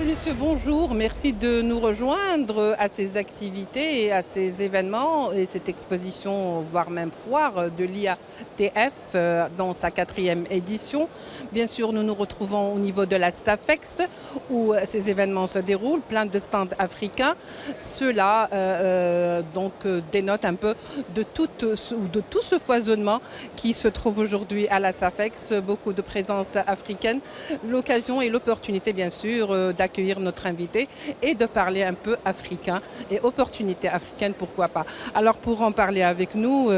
Monsieur, bonjour. Merci de nous rejoindre à ces activités et à ces événements et cette exposition, voire même foire de l'IATF dans sa 4e édition. Bien sûr, nous nous retrouvons au niveau de la SAFEX où ces événements se déroulent, plein de stands africains. Cela dénote un peu de tout ce foisonnement qui se trouve aujourd'hui à la SAFEX, beaucoup de présence africaine, l'occasion et l'opportunité bien sûr d'accueillir notre invité et de parler un peu africain et opportunités africaines, pourquoi pas. Alors pour en parler avec nous,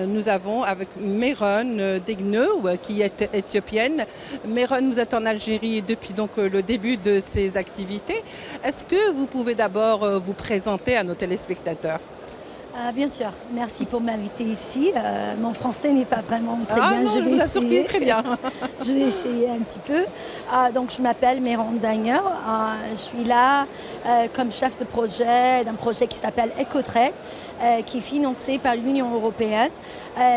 nous avons avec Meron Degnew qui est éthiopienne. Meron, vous êtes en Algérie depuis donc le début de ces activités. Est-ce que vous pouvez d'abord vous présenter à nos téléspectateurs? Bien sûr, merci pour m'inviter ici. Mon français n'est pas vraiment très bien. Non, je vais essayer. Très bien. Je vais essayer un petit peu. Donc, je m'appelle Meron Degnew. Je suis là comme chef de projet d'un projet qui s'appelle EcoTrade, qui est financé par l'Union européenne,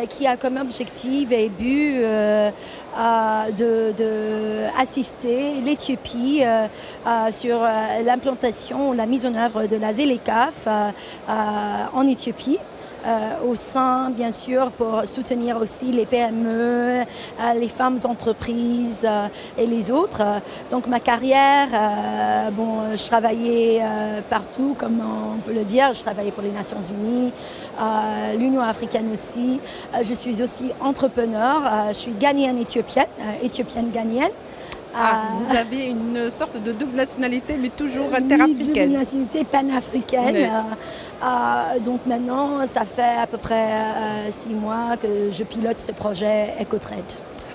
qui a comme objectif et but d'assister l'Éthiopie sur l'implantation ou la mise en œuvre de la ZLECAf en Éthiopie. Au sein, bien sûr, pour soutenir aussi les PME, les femmes entreprises et les autres. Donc ma carrière, je travaillais partout, comme on peut le dire. Je travaillais pour les Nations Unies, l'Union africaine aussi. Je suis aussi entrepreneur. Je suis ghanéenne éthiopienne ghanéenne. Vous avez une sorte de double nationalité, mais toujours interafricaine. Double nationalité panafricaine. Donc maintenant, ça fait à peu près 6 mois que je pilote ce projet EcoTrade.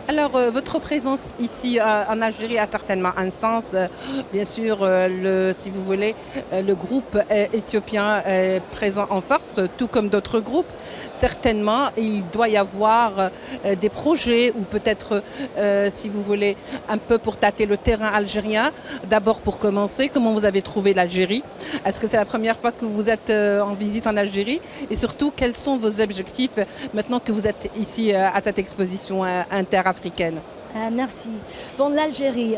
Alors, votre présence ici en Algérie a certainement un sens. Bien sûr, si vous voulez, le groupe éthiopien est présent en force, tout comme d'autres groupes. Certainement, il doit y avoir des projets ou peut-être, si vous voulez, un peu pour tâter le terrain algérien. D'abord, pour commencer, comment vous avez trouvé l'Algérie? Est-ce que c'est la première fois que vous êtes en visite en Algérie? Et surtout, quels sont vos objectifs maintenant que vous êtes ici à cette exposition interafricaine? Merci. Bon, l'Algérie,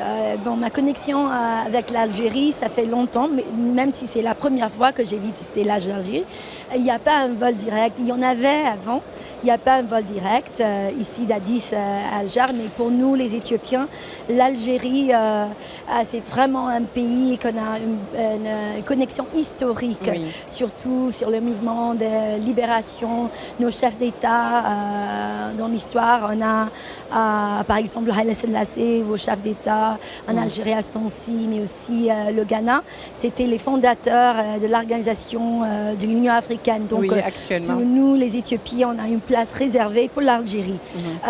ma connexion avec l'Algérie, ça fait longtemps, mais même si c'est la première fois que j'ai visité l'Algérie, il n'y a pas un vol direct. Il y en avait avant, il n'y a pas un vol direct ici d'Addis à Alger, mais pour nous, les Éthiopiens, l'Algérie, c'est vraiment un pays qu'on a une connexion historique, oui. Surtout sur le mouvement de libération. Nos chefs d'État dans l'histoire, on a par exemple Haïlé Sélassié, vos chefs d'État en Algérie à ce temps-ci, mais aussi le Ghana. C'était les fondateurs de l'organisation de l'Union africaine. Donc, oui, actuellement. Nous, les Éthiopiens, on a une place réservée pour l'Algérie.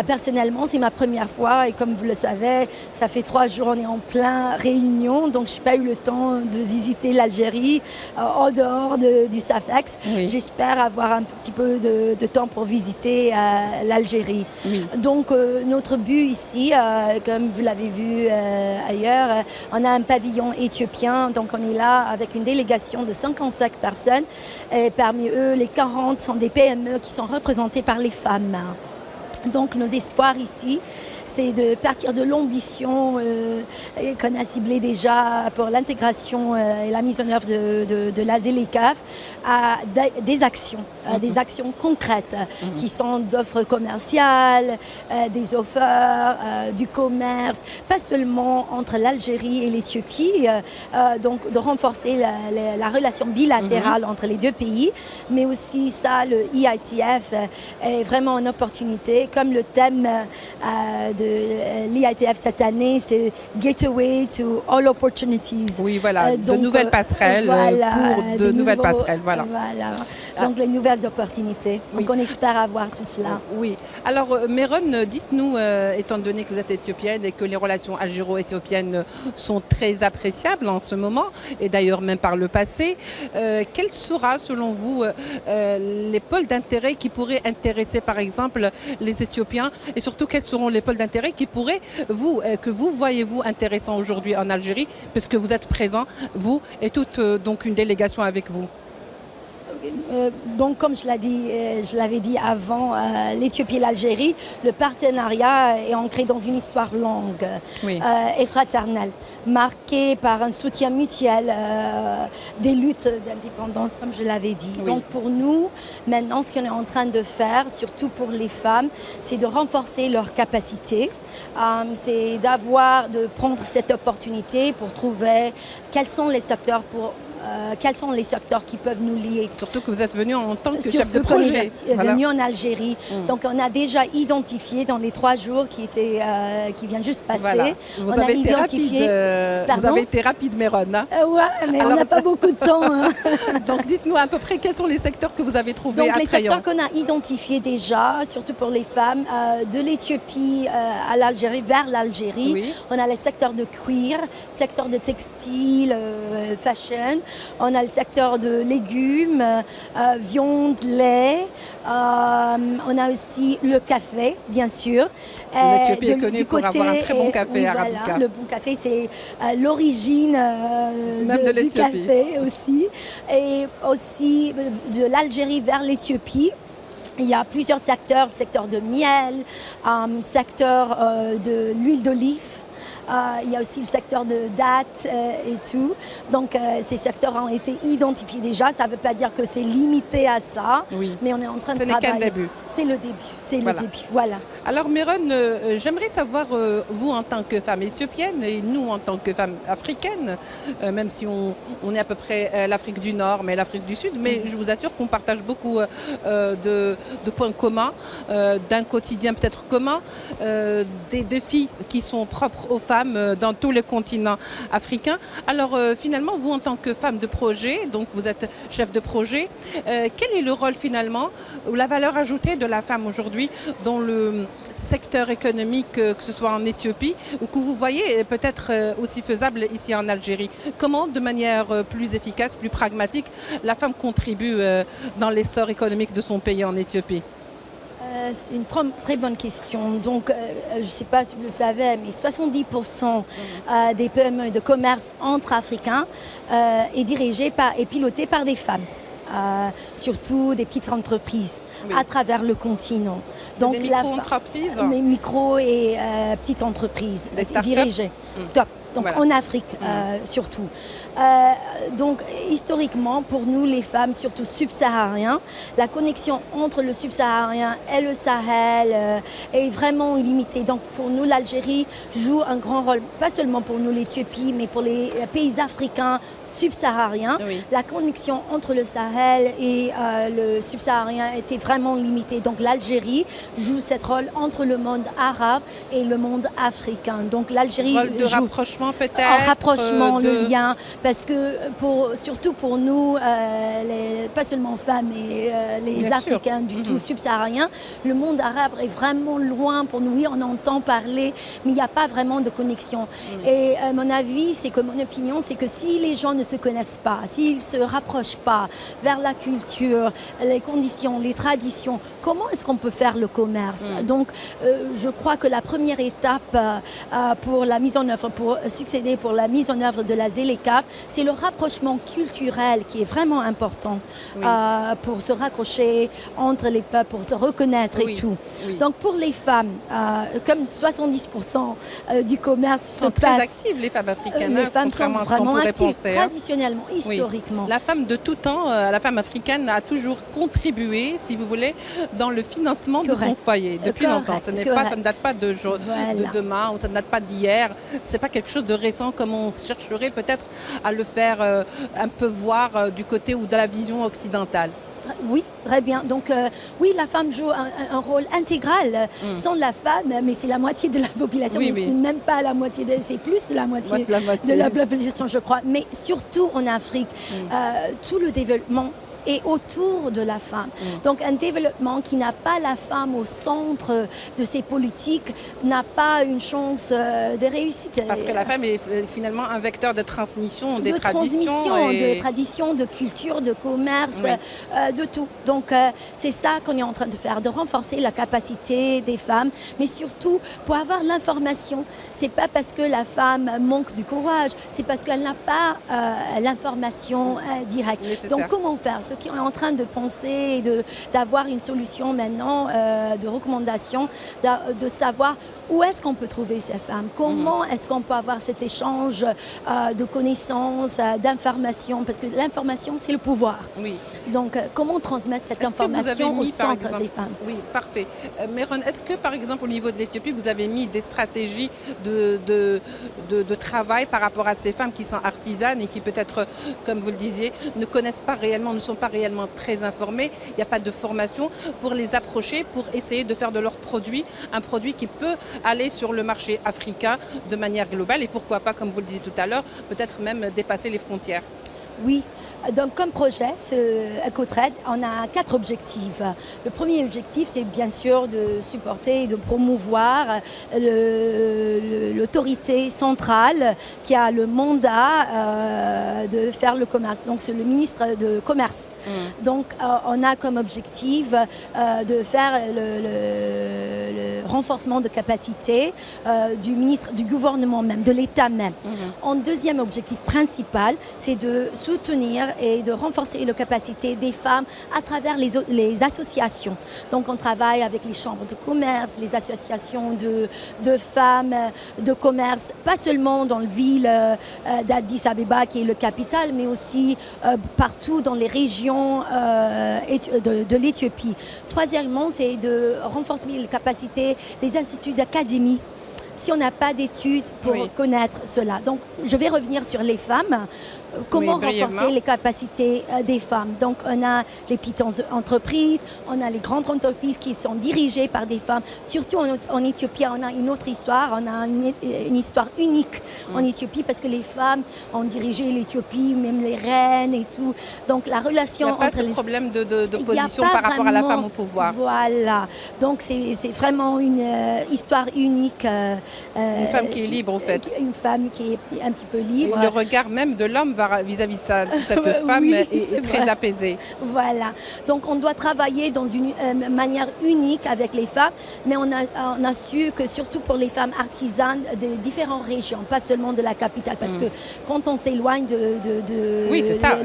Personnellement, c'est ma première fois et comme vous le savez, ça fait 3 jours, on est en plein réunion, donc je n'ai pas eu le temps de visiter l'Algérie en dehors du SAFEX. Oui. J'espère avoir un petit peu de temps pour visiter l'Algérie. Oui. Donc, notre but ici, comme vous l'avez vu ailleurs, on a un pavillon éthiopien, donc on est là avec une délégation de 55 personnes. Et parmi eux, les 40 sont des PME qui sont représentées par les femmes. Donc nos espoirs ici, c'est de partir de l'ambition qu'on a ciblée déjà pour l'intégration et la mise en œuvre de la ZLECAf à des actions, des actions concrètes qui sont d'offres commerciales, des offres, du commerce, pas seulement entre l'Algérie et l'Éthiopie, donc de renforcer la relation bilatérale entre les deux pays, mais aussi ça, le IATF est vraiment une opportunité, comme le thème de l'IATF cette année, c'est Gateway to All Opportunities. Oui, voilà, de nouvelles passerelles pour de nouvelles passerelles, voilà. Donc les nouvelles opportunités. Donc on espère avoir tout cela. Oui. Alors Meron, dites-nous, étant donné que vous êtes éthiopienne et que les relations algéro-éthiopiennes sont très appréciables en ce moment, et d'ailleurs même par le passé, quel sera selon vous les pôles d'intérêt qui pourraient intéresser par exemple les Éthiopiens, et surtout quels seront les pôles d'intérêt qui pourraient que vous voyez-vous intéressants aujourd'hui en Algérie, puisque vous êtes présents, vous et toute donc une délégation avec vous? Donc, comme je l'avais dit avant, l'Éthiopie et l'Algérie, le partenariat est ancré dans une histoire longue et fraternelle, marquée par un soutien mutuel des luttes d'indépendance, comme je l'avais dit. Oui. Donc, pour nous, maintenant, ce qu'on est en train de faire, surtout pour les femmes, c'est de renforcer leurs capacités, c'est de prendre cette opportunité pour trouver quels sont les secteurs qui peuvent nous lier. Surtout que vous êtes venu en tant que chef Surtout de projet. qu'on est venu en Algérie. Donc on a déjà identifié dans les 3 jours qui viennent juste passer. Voilà. Vous avez été rapide, Meron. Hein? Ouais, mais on n'a pas beaucoup de temps. Hein. Donc dites-nous à peu près quels sont les secteurs que vous avez trouvés attrayants. Donc les secteurs qu'on a identifiés déjà, surtout pour les femmes, de l'Éthiopie à l'Algérie, vers l'Algérie. Oui. On a les secteurs de cuir, secteur de textile, fashion. On a le secteur de légumes, viande, lait. On a aussi le café, bien sûr. L'Éthiopie est connue pour avoir un très bon café arabica. Voilà, le bon café, c'est l'origine du café aussi. Et aussi de l'Algérie vers l'Éthiopie. Il y a plusieurs secteurs, secteur de miel, secteur de l'huile d'olive. Il y a aussi le secteur de dattes et tout. Donc, ces secteurs ont été identifiés déjà. Ça ne veut pas dire que c'est limité à ça, mais on est en train de travailler. Ce n'est qu'un début. C'est le début. C'est le début. Voilà. Alors, Meron, j'aimerais savoir, vous en tant que femme éthiopienne et nous en tant que femme africaine, même si on est à peu près l'Afrique du Nord, mais l'Afrique du Sud, mais je vous assure qu'on partage beaucoup de points communs, d'un quotidien peut-être commun, des défis qui sont propres aux femmes dans tous les continents africains. Alors finalement, vous en tant que femme de projet, donc vous êtes chef de projet, quel est le rôle finalement, ou la valeur ajoutée de la femme aujourd'hui dans le secteur économique, que ce soit en Éthiopie, ou que vous voyez peut-être aussi faisable ici en Algérie? Comment, de manière plus efficace, plus pragmatique, la femme contribue dans l'essor économique de son pays en Éthiopie? C'est une très bonne question. Donc, je ne sais pas si vous le savez, mais 70% des PME de commerce entre Africains est dirigé et piloté par des femmes. Surtout des petites entreprises à travers le continent. Donc, des micro-entreprises? Mes micro et petites entreprises dirigées. Top. Donc en Afrique surtout. Donc historiquement, pour nous les femmes, surtout subsahariennes, la connexion entre le subsaharien et le Sahel est vraiment limitée. Donc pour nous, l'Algérie joue un grand rôle, pas seulement pour nous l'Éthiopie, mais pour les pays africains subsahariens. La connexion entre le Sahel et le subsaharien était vraiment limitée. Donc l'Algérie joue ce rôle entre le monde arabe et le monde africain. Donc l'Algérie joue rapprochement peut-être. En rapprochement, le lien, parce que surtout pour nous, pas seulement femmes, mais les Africains du tout subsahariens, le monde arabe est vraiment loin pour nous. Oui, on entend parler, mais il n'y a pas vraiment de connexion. Et mon avis, mon opinion, c'est que si les gens ne se connaissent pas, s'ils ne se rapprochent pas vers la culture, les conditions, les traditions, comment est-ce qu'on peut faire le commerce? Donc, je crois que la première étape pour la mise en œuvre, pour succéder pour la mise en œuvre de la ZLECAf, c'est le rapprochement culturel qui est vraiment important pour se raccrocher entre les peuples, pour se reconnaître et tout. Donc pour les femmes, comme 70% du commerce se passe... très actives les femmes africaines. Les femmes sont vraiment actives, traditionnellement, historiquement. La femme de tout temps, la femme africaine a toujours contribué, si vous voulez, dans le financement de son foyer, depuis longtemps. Ça ne date pas de demain, ou ça ne date pas d'hier. C'est pas quelque chose de récent comme on chercherait peut-être à le faire un peu voir du côté ou de la vision occidentale. Oui, très bien. Donc oui, la femme joue un rôle intégral. Sans la femme, mais c'est la moitié de la population, même pas la moitié, c'est plus la moitié de la population, je crois. Mais surtout en Afrique, tout le développement et autour de la femme. Donc un développement qui n'a pas la femme au centre de ses politiques n'a pas une chance de réussite. Parce que la femme est finalement un vecteur de transmission des traditions. De traditions, de culture, de commerce, de tout. Donc c'est ça qu'on est en train de faire, de renforcer la capacité des femmes, mais surtout pour avoir l'information. C'est pas parce que la femme manque du courage, c'est parce qu'elle n'a pas l'information directe. Donc comment faire? ce qu'on est en train de penser et d'avoir une solution maintenant, de recommandation, de savoir où est-ce qu'on peut trouver ces femmes, comment est-ce qu'on peut avoir cet échange de connaissances, d'informations, parce que l'information, c'est le pouvoir. Oui. Donc, comment transmettre cette information au centre des femmes? Oui, parfait. Meron, est-ce que, par exemple, au niveau de l'Éthiopie, vous avez mis des stratégies de travail par rapport à ces femmes qui sont artisanes et qui peut-être, comme vous le disiez, ne connaissent pas réellement, ne sont pas réellement très informées, il n'y a pas de formation pour les approcher, pour essayer de faire de leur produit un produit qui peut aller sur le marché africain de manière globale et pourquoi pas, comme vous le disiez tout à l'heure, peut-être même dépasser les frontières? Oui, donc comme projet, ce EcoTrade, on a 4 objectifs. Le premier objectif, c'est bien sûr de supporter et de promouvoir l'autorité centrale qui a le mandat de faire le commerce. Donc c'est le ministre de Commerce. Donc on a comme objectif de faire le renforcement de capacité du gouvernement même, de l'État même. En deuxième objectif principal, c'est de soutenir et de renforcer les capacités des femmes à travers les associations. Donc on travaille avec les chambres de commerce, les associations de femmes de commerce, pas seulement dans la ville d'Addis Abeba qui est le capitale, mais aussi partout dans les régions de l'Éthiopie. Troisièmement, c'est de renforcer les capacités des instituts d'académie si on n'a pas d'études pour connaître cela. Donc, je vais revenir sur les femmes. Comment renforcer les capacités des femmes? Donc, on a les petites entreprises, on a les grandes entreprises qui sont dirigées par des femmes. Surtout en Éthiopie, on a une autre histoire, on a une histoire unique en Éthiopie parce que les femmes ont dirigé l'Éthiopie, même les reines et tout. Donc, la relation entre il n'y a pas de problème d'opposition par rapport à la femme au pouvoir. Voilà. Donc, c'est vraiment une histoire unique. Une femme qui est libre, au fait. Une femme qui est un petit peu libre. Et le regard même de l'homme vis-à-vis de cette femme est très apaisé. Voilà. Donc on doit travailler dans une manière unique avec les femmes, mais on a su que surtout pour les femmes artisanes de différentes régions, pas seulement de la capitale, parce que quand on s'éloigne de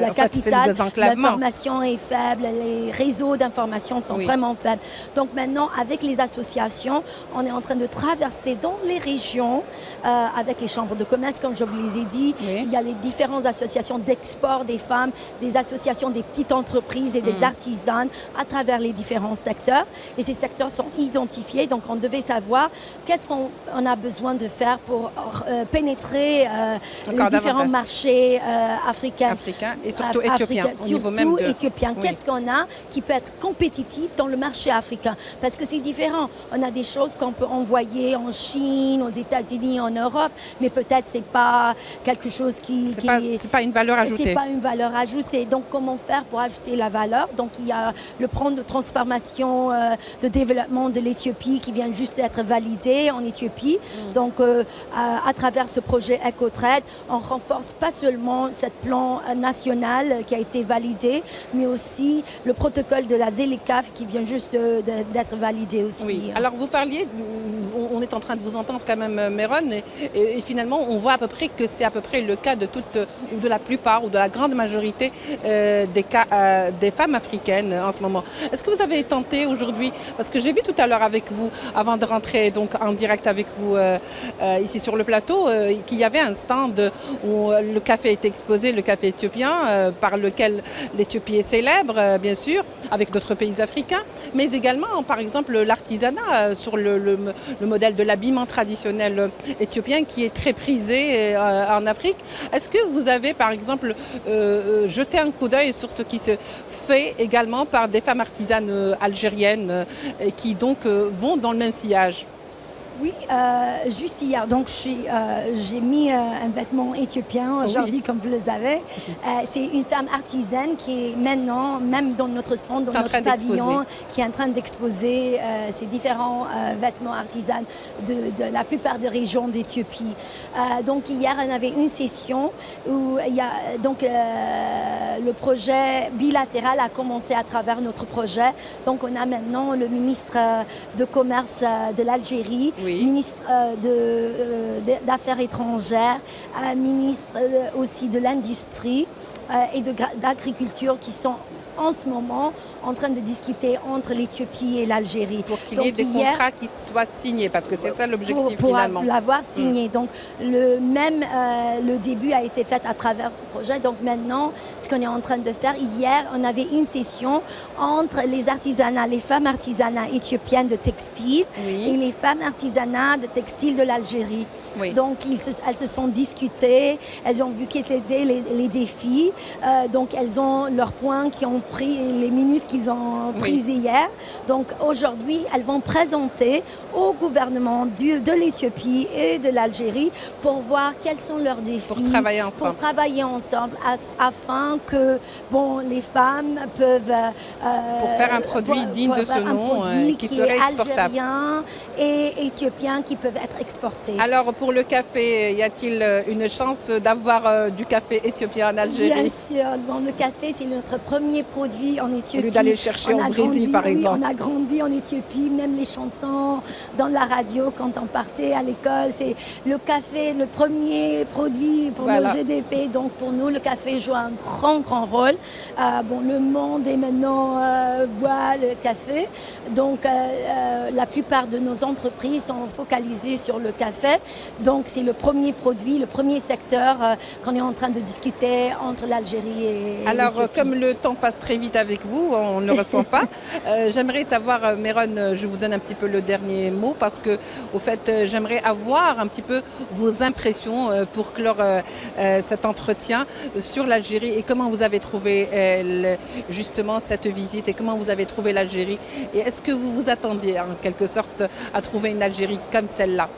la capitale, l'information est faible, les réseaux d'information sont vraiment faibles. Donc maintenant, avec les associations, on est en train de traverser dans les régions avec les chambres de commerce, comme je vous les ai dit. Il y a les différentes associations d'export des femmes, des associations des petites entreprises et des artisanes à travers les différents secteurs. Et ces secteurs sont identifiés, donc on devait savoir qu'est-ce qu'on a besoin de faire pour pénétrer les différents marchés africains. Et surtout éthiopiens. Surtout éthiopiens. Qu'est-ce qu'on a qui peut être compétitif dans le marché africain? Parce que c'est différent. On a des choses qu'on peut envoyer en Chine, aux États-Unis, en Europe, mais peut-être c'est pas quelque chose c'est pas une valeur ajoutée. C'est pas une valeur ajoutée. Donc, comment faire pour ajouter la valeur? Donc, il y a le plan de transformation, de développement de l'Éthiopie qui vient juste d'être validé en Éthiopie. Donc, à travers ce projet EcoTrade, on renforce pas seulement ce plan national qui a été validé, mais aussi le protocole de la ZLECAf qui vient juste d'être validé aussi. Oui. Alors, vous parliez, on est en train de vous entendre quand même, Meron, et finalement, on voit à peu près que c'est à peu près le cas de toutes, ou de la plupart, ou de la grande majorité des femmes africaines en ce moment. Est-ce que vous avez tenté aujourd'hui, parce que j'ai vu tout à l'heure avec vous, avant de rentrer donc en direct avec vous ici sur le plateau, qu'il y avait un stand où le café était exposé, le café éthiopien, par lequel l'Éthiopie est célèbre, bien sûr, avec d'autres pays africains, mais également, par exemple, l'artisanat sur le modèle de l'habillement traditionnel éthiopien qui est très prisé en Afrique. Est-ce que vous avez, par exemple, jeté un coup d'œil sur ce qui se fait également par des femmes artisanes algériennes qui donc vont dans le même sillage? Oui, juste hier, donc j'ai mis un vêtement éthiopien aujourd'hui, comme vous le savez. C'est une femme artisane qui est maintenant, même dans notre stand, dans notre pavillon, qui est en train d'exposer ces différents vêtements artisanes de la plupart des régions d'Éthiopie. Donc hier, on avait une session où il y a donc le projet bilatéral a commencé à travers notre projet. Donc on a maintenant le ministre de Commerce de l'Algérie, ministre d'Affaires étrangères, ministre aussi de l'Industrie et d'Agriculture qui sont en ce moment en train de discuter entre l'Éthiopie et l'Algérie. Pour qu'il y ait des contrats qui soient signés, parce que c'est ça l'objectif finalement. Pour l'avoir signé. Donc le début a été fait à travers ce projet. Donc maintenant, ce qu'on est en train de faire, hier, on avait une session entre les femmes artisanales éthiopiennes de textile et les femmes artisanales de textile de l'Algérie. Oui. Donc elles se sont discutées, elles ont vu quels étaient les défis. Donc elles ont leurs points qui ont pris, les minutes qu'ils ont prises hier. Donc aujourd'hui, elles vont présenter au gouvernement de l'Éthiopie et de l'Algérie pour voir quels sont leurs défis. Pour travailler ensemble. Afin que les femmes peuvent... pour faire un produit digne de ce nom qui serait exportable. Algérien et éthiopien qui peuvent être exportés. Alors pour le café, y a-t-il une chance d'avoir du café éthiopien en Algérie? Bien sûr. Bon, le café, c'est notre premier produit en Éthiopie. Au lieu d'aller chercher au Brésil, par exemple. On a grandi en Éthiopie, même les chansons dans la radio quand on partait à l'école. C'est le café, le premier produit pour le GDP. Donc pour nous, le café joue un grand rôle. Le monde est maintenant boit le café. Donc la plupart de nos entreprises sont focalisées sur le café. Donc c'est le premier produit, le premier secteur qu'on est en train de discuter entre l'Algérie et Alors l'Éthiopie. Comme le temps passe très vite avec vous, on ne le ressent pas. J'aimerais savoir, Meron, je vous donne un petit peu le dernier mot parce que au fait, j'aimerais avoir un petit peu vos impressions pour clore cet entretien sur l'Algérie et comment vous avez trouvé justement cette visite et comment vous avez trouvé l'Algérie et est-ce que vous vous attendiez en quelque sorte à trouver une Algérie comme celle-là?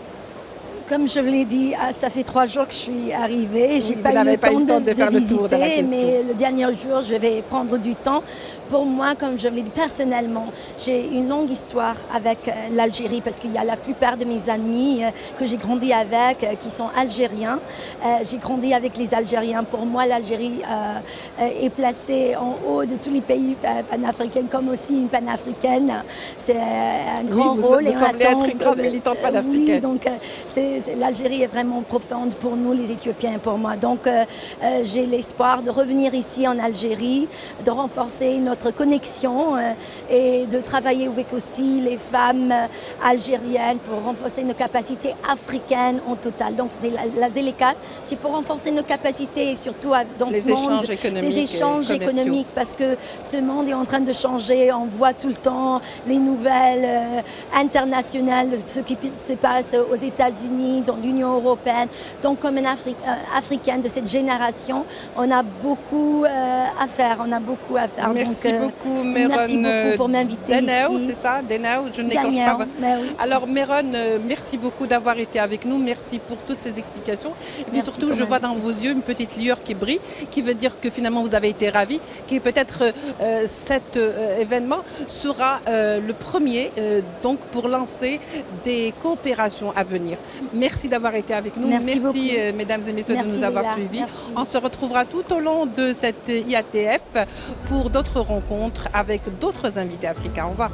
Comme je vous l'ai dit, ça fait 3 jours que je suis arrivée. J'ai pas eu le temps de faire visiter, le tour de la question. Mais le dernier jour, je vais prendre du temps. Pour moi, comme je vous l'ai dit personnellement, j'ai une longue histoire avec l'Algérie parce qu'il y a la plupart de mes amis que j'ai grandi avec qui sont algériens. J'ai grandi avec les Algériens. Pour moi, l'Algérie est placée en haut de tous les pays panafricains, comme aussi une panafricaine. C'est un grand rôle. Vous semblez être une grande militante panafricaine. Oui, donc l'Algérie est vraiment profonde pour nous, les Éthiopiens, et pour moi. Donc, j'ai l'espoir de revenir ici en Algérie, de renforcer notre connexion et de travailler avec aussi les femmes algériennes pour renforcer nos capacités africaines en total. Donc, c'est la ZLECA, c'est pour renforcer nos capacités et surtout dans ce monde des échanges économiques parce que ce monde est en train de changer. On voit tout le temps les nouvelles internationales, ce qui se passe aux États-Unis, dans l'Union européenne. Donc, comme une Africaine de cette génération, on a beaucoup à faire. Merci beaucoup, Meron. Merci beaucoup pour m'inviter ici. C'est ça, Denao, je n'écorche pas votre... Oui. Alors, Meron, merci beaucoup d'avoir été avec nous. Merci pour toutes ces explications. Et puis surtout, je vois dans vos yeux une petite lueur qui brille, qui veut dire que finalement, vous avez été ravis, que peut-être cet événement sera le premier donc pour lancer des coopérations à venir. Merci d'avoir été avec nous. Merci mesdames et messieurs, de nous avoir suivis. On se retrouvera tout au long de cette IATF pour d'autres rencontres avec d'autres invités africains. Au revoir.